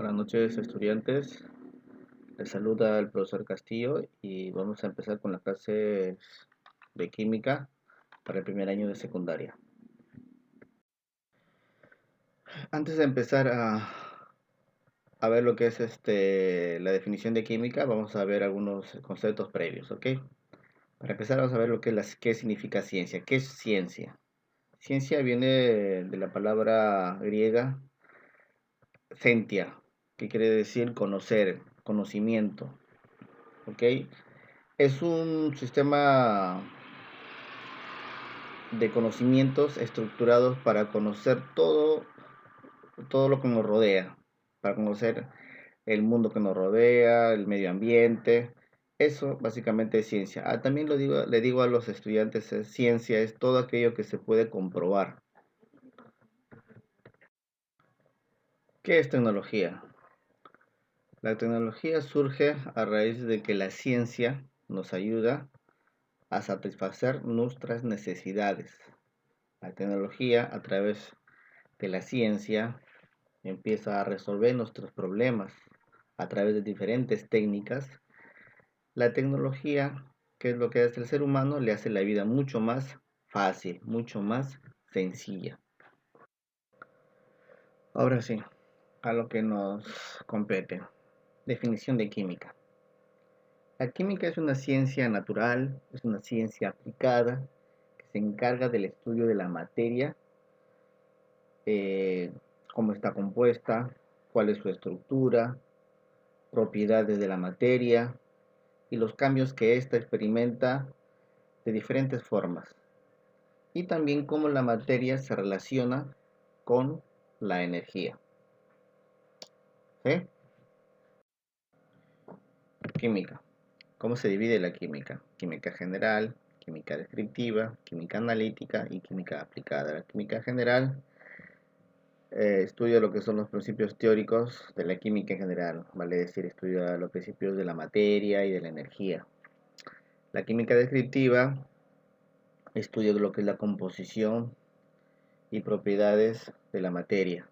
Buenas noches, estudiantes. Les saluda el profesor Castillo y vamos a empezar con las clases de química para el primer año de secundaria. Antes de empezar a ver lo que es la definición de química, vamos a ver algunos conceptos previos, ¿ok? Para empezar, vamos a ver lo que es qué significa ciencia. ¿Qué es ciencia? Ciencia viene de la palabra griega scientia, que quiere decir conocer, conocimiento, ¿ok? Es un sistema de conocimientos estructurados para conocer todo lo que nos rodea, para conocer el mundo que nos rodea, el medio ambiente. Eso básicamente es ciencia. También le digo a los estudiantes, ciencia es todo aquello que se puede comprobar. ¿Qué es tecnología? La tecnología surge a raíz de que la ciencia nos ayuda a satisfacer nuestras necesidades. La tecnología, a través de la ciencia, empieza a resolver nuestros problemas a través de diferentes técnicas. La tecnología, que es lo que hace el ser humano, le hace la vida mucho más fácil, mucho más sencilla. Ahora sí, a lo que nos compete. Definición de química. La química es una ciencia natural, es una ciencia aplicada que se encarga del estudio de la materia, eh, cómo está compuesta, cuál es su estructura, propiedades de la materia y los cambios que ésta experimenta de diferentes formas. Y también cómo la materia se relaciona con la energía. ¿Sí? Química. ¿Cómo se divide la química? Química general, química descriptiva, química analítica y química aplicada. La química general estudia lo que son los principios teóricos de la química en general, vale decir, estudia los principios de la materia y de la energía. La química descriptiva estudia lo que es la composición y propiedades de la materia.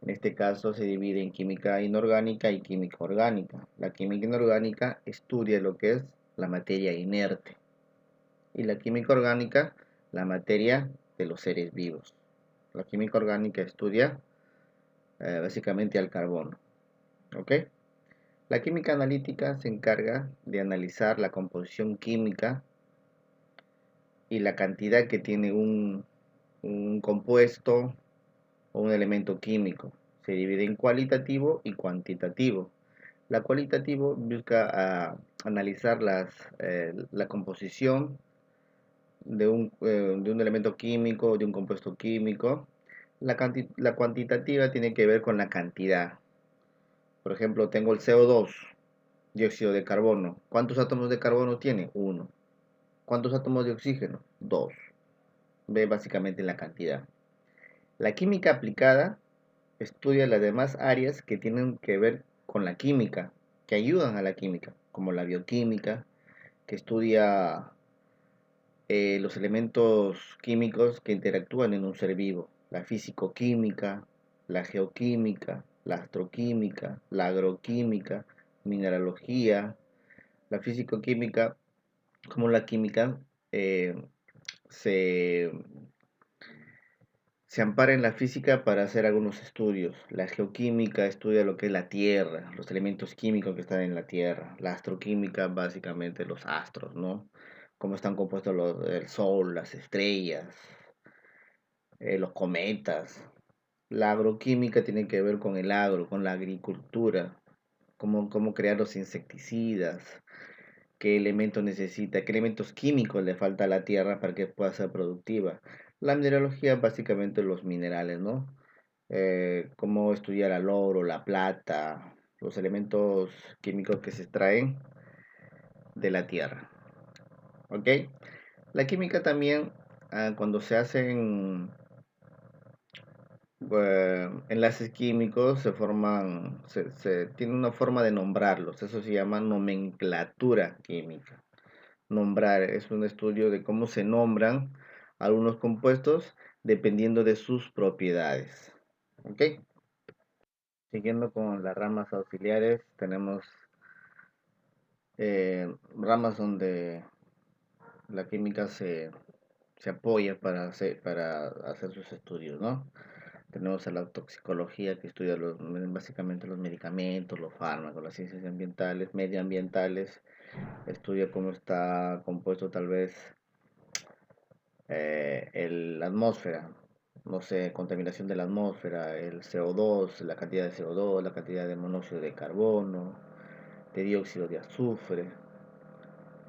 En este caso se divide en química inorgánica y química orgánica. La química inorgánica estudia lo que es la materia inerte y la química orgánica la materia de los seres vivos. La química orgánica estudia básicamente al carbono. ¿Ok? La química analítica se encarga de analizar la composición química y la cantidad que tiene un compuesto o un elemento químico. Se divide en cualitativo y cuantitativo. La cualitativo busca analizar la composición de un elemento químico, de un compuesto químico. La cuantitativa tiene que ver con la cantidad. Por ejemplo, tengo el CO2, dióxido de carbono. ¿Cuántos átomos de carbono tiene? Uno. ¿Cuántos átomos de oxígeno? Dos. Ve básicamente la cantidad. La química aplicada estudia las demás áreas que tienen que ver con la química, que ayudan a la química, como la bioquímica, que estudia los elementos químicos que interactúan en un ser vivo, la fisicoquímica, la geoquímica, la astroquímica, la agroquímica, mineralogía, la fisicoquímica, como la química eh, se se ampara en la física para hacer algunos estudios. La geoquímica estudia lo que es la Tierra, los elementos químicos que están en la Tierra. La astroquímica, básicamente los astros, ¿no? Cómo están compuestos el Sol, las estrellas, los cometas. La agroquímica tiene que ver con el agro, con la agricultura, cómo crear los insecticidas, qué elementos necesita, qué elementos químicos le falta a la tierra para que pueda ser productiva. La mineralogía, básicamente los minerales, ¿no? Cómo estudiar el oro, la plata, los elementos químicos que se extraen de la tierra. ¿Ok? La química también, cuando se hacen enlaces químicos, tiene una forma de nombrarlos. Eso se llama nomenclatura química. Nombrar es un estudio de cómo se nombran algunos compuestos dependiendo de sus propiedades. ¿Ok? Siguiendo con las ramas auxiliares, tenemos ramas donde la química se apoya para hacer sus estudios, ¿no? Tenemos a la toxicología que estudia básicamente los medicamentos, los fármacos, las ciencias ambientales, medioambientales, estudia cómo está compuesto tal vez la atmósfera, no sé, contaminación de la atmósfera, el CO2, la cantidad de CO2, la cantidad de monóxido de carbono, de dióxido de azufre.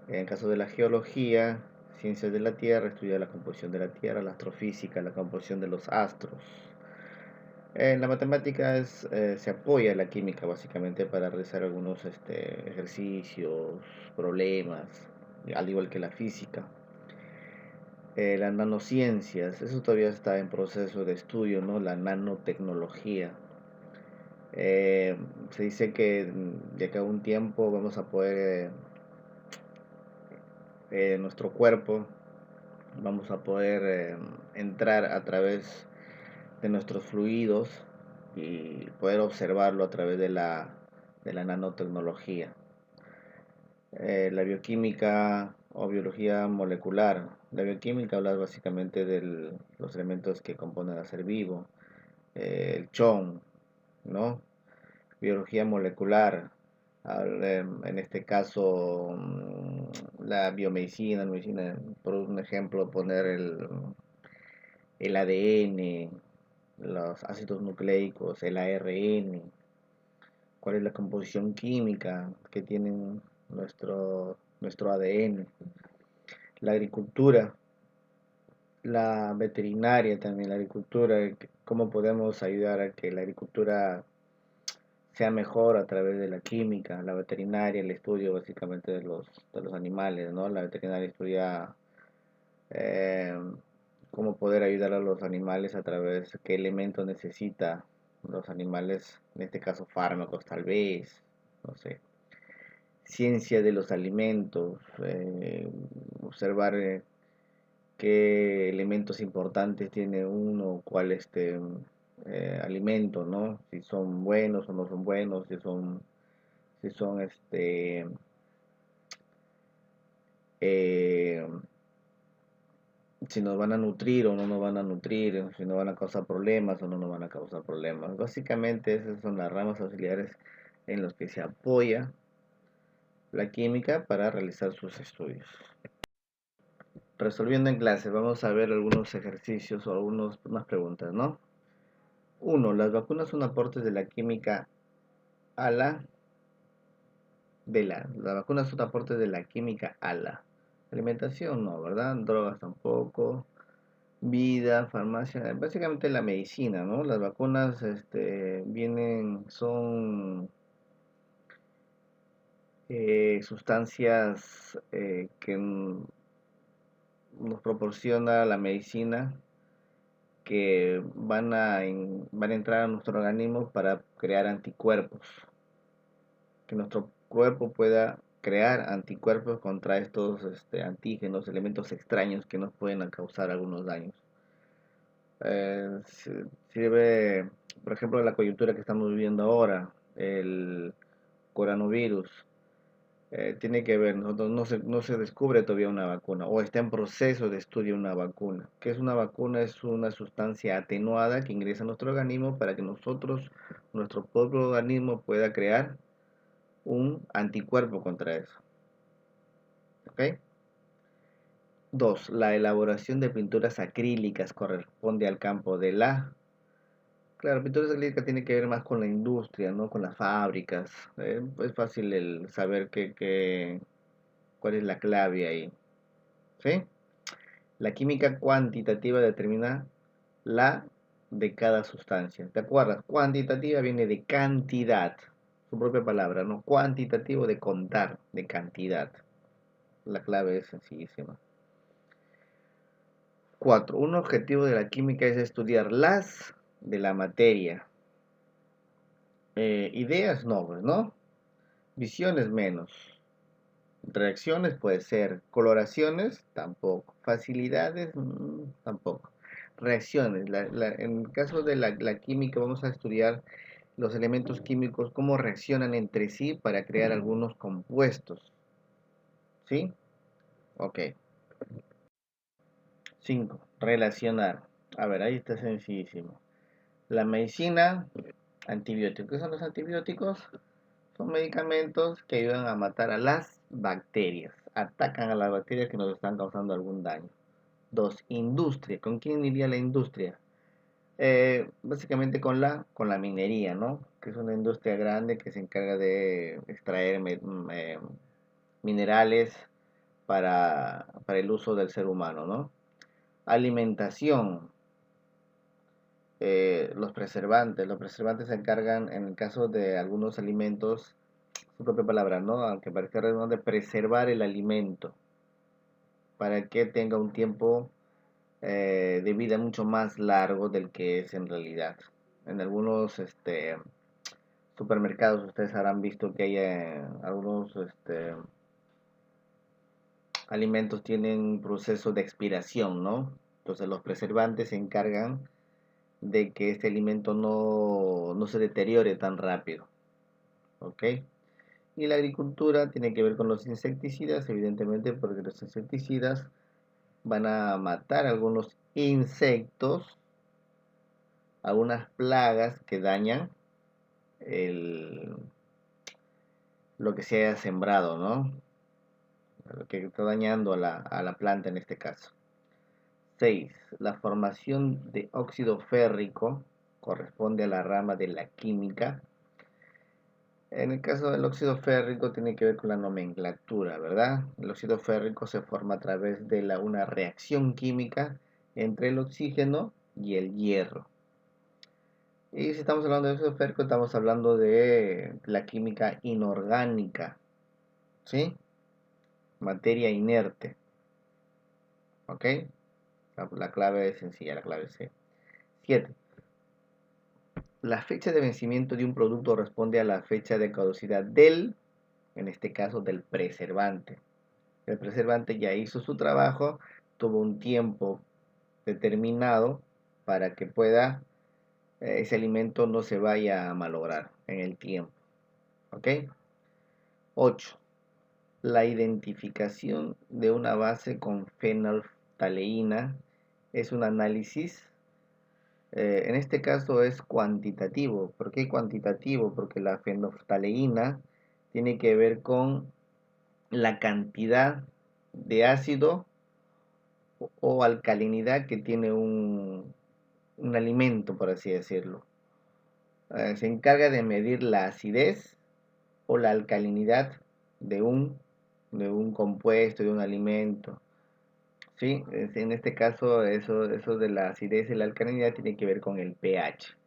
En el caso de la geología, ciencias de la Tierra, estudia la composición de la Tierra, la astrofísica, la composición de los astros. En la matemática se apoya a la química básicamente para realizar algunos ejercicios, problemas, al igual que la física. Las nanociencias, eso todavía está en proceso de estudio, ¿no? La nanotecnología. Eh, Se dice que de acá a un tiempo vamos a poder, nuestro cuerpo, vamos a poder entrar a través de nuestros fluidos y poder observarlo a través de la nanotecnología. La bioquímica o biología molecular. La bioquímica habla básicamente de los elementos que componen el ser vivo, el chon, ¿no? Biología molecular, en este caso la biomedicina, medicina, por un ejemplo, poner el ADN, los ácidos nucleicos, el ARN, cuál es la composición química que tienen nuestro ADN, la agricultura, la veterinaria también, la agricultura, cómo podemos ayudar a que la agricultura sea mejor a través de la química, la veterinaria, el estudio básicamente de los animales, ¿no? La veterinaria estudia eh, cómo poder ayudar a los animales a través de qué elementos necesita los animales, en este caso fármacos tal vez, no sé. Ciencia de los alimentos, observar qué elementos importantes tiene uno, cuál alimento, ¿no? Si son buenos o no son buenos, si son eh, si nos van a nutrir o no nos van a nutrir, si nos van a causar problemas o no nos van a causar problemas. Básicamente esas son las ramas auxiliares en los que se apoya la química para realizar sus estudios. Resolviendo en clase, vamos a ver algunos ejercicios o unas preguntas, ¿no? 1. ¿Las vacunas son aportes de la química a las vacunas son aportes de la química a la alimentación? No, ¿verdad? Drogas tampoco. Vida, farmacia, básicamente la medicina, ¿no? Las vacunas son sustancias que nos proporciona la medicina que van a entrar a nuestro organismo para crear anticuerpos, que nuestro cuerpo pueda crear anticuerpos contra estos antígenos, elementos extraños que nos pueden causar algunos daños. Sirve, por ejemplo, la coyuntura que estamos viviendo ahora, el coronavirus. Tiene que ver, no se descubre todavía una vacuna o está en proceso de estudio una vacuna. ¿Qué es una vacuna? Es una sustancia atenuada que ingresa a nuestro organismo para que nuestro propio organismo pueda crear un anticuerpo contra eso. ¿Ok? 2. La elaboración de pinturas acrílicas corresponde al campo de la... Claro, pinturas acrílicas tiene que ver más con la industria, ¿no? Con las fábricas. Es fácil el saber cuál es la clave ahí. ¿Sí? La química cuantitativa determina la de cada sustancia. ¿Te acuerdas? Cuantitativa viene de cantidad. Su propia palabra, ¿no? Cuantitativo de contar, de cantidad. La clave es sencillísima. 4. Un objetivo de la química es estudiar las de la materia. Ideas no, pues, ¿no? Visiones menos. Reacciones puede ser. Coloraciones tampoco. Facilidades tampoco. Reacciones. En el caso de la química vamos a estudiar los elementos químicos, cómo reaccionan entre sí para crear algunos compuestos. ¿Sí? Ok. 5. Relacionar. A ver, ahí está sencillísimo. La medicina, antibióticos. ¿Qué son los antibióticos? Son medicamentos que ayudan a matar a las bacterias. Atacan a las bacterias que nos están causando algún daño. 2. Industria. ¿Con quién iría la industria? Básicamente con la minería, ¿no? Que es una industria grande que se encarga de extraer minerales para el uso del ser humano, ¿no? Alimentación. Los preservantes se encargan, en el caso de algunos alimentos, su propia palabra, ¿no? Aunque parezca redundante, preservar el alimento para que tenga un tiempo de vida mucho más largo del que es en realidad. En algunos supermercados ustedes habrán visto que hay algunos alimentos tienen un proceso de expiración, ¿no? Entonces los preservantes se encargan de que este alimento no se deteriore tan rápido, ¿ok? Y la agricultura tiene que ver con los insecticidas, evidentemente, porque los insecticidas van a matar algunos insectos, algunas plagas que dañan el, lo que se haya sembrado, ¿no? Lo que está dañando a la planta en este caso. 6. La formación de óxido férrico corresponde a la rama de la química. En el caso del óxido férrico tiene que ver con la nomenclatura, ¿verdad? El óxido férrico se forma a través de una reacción química entre el oxígeno y el hierro. Y si estamos hablando de óxido férrico, estamos hablando de la química inorgánica, ¿sí? Materia inerte, ¿ok? La clave es sencilla, la clave es C. 7. La fecha de vencimiento de un producto responde a la fecha de caducidad en este caso, del preservante. El preservante ya hizo su trabajo, tuvo un tiempo determinado para que ese alimento no se vaya a malograr en el tiempo. ¿Ok? 8. La identificación de una base con fenolftaleína es un análisis, en este caso es cuantitativo. ¿Por qué cuantitativo? Porque la fenolftaleína tiene que ver con la cantidad de ácido o alcalinidad que tiene un alimento, por así decirlo. Se encarga de medir la acidez o la alcalinidad de de un compuesto, de un alimento. ¿Sí? En este caso, eso de la acidez y la alcalinidad tiene que ver con el pH.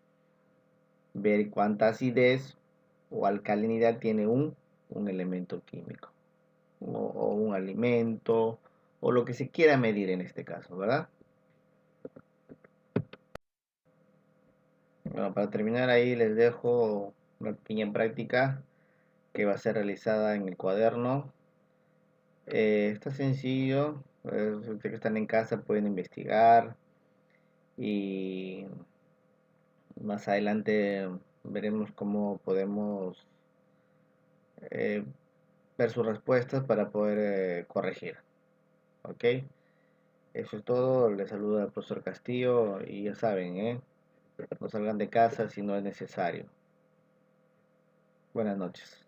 Ver cuánta acidez o alcalinidad tiene un elemento químico, o un alimento, o lo que se quiera medir en este caso, ¿verdad? Bueno, para terminar ahí les dejo una pequeña práctica que va a ser realizada en el cuaderno. Está sencillo, si ustedes que están en casa pueden investigar y más adelante veremos cómo podemos eh, ver sus respuestas para poder corregir. ¿Ok? Eso es todo, les saluda el profesor Castillo y ya saben, no salgan de casa si no es necesario. Buenas noches.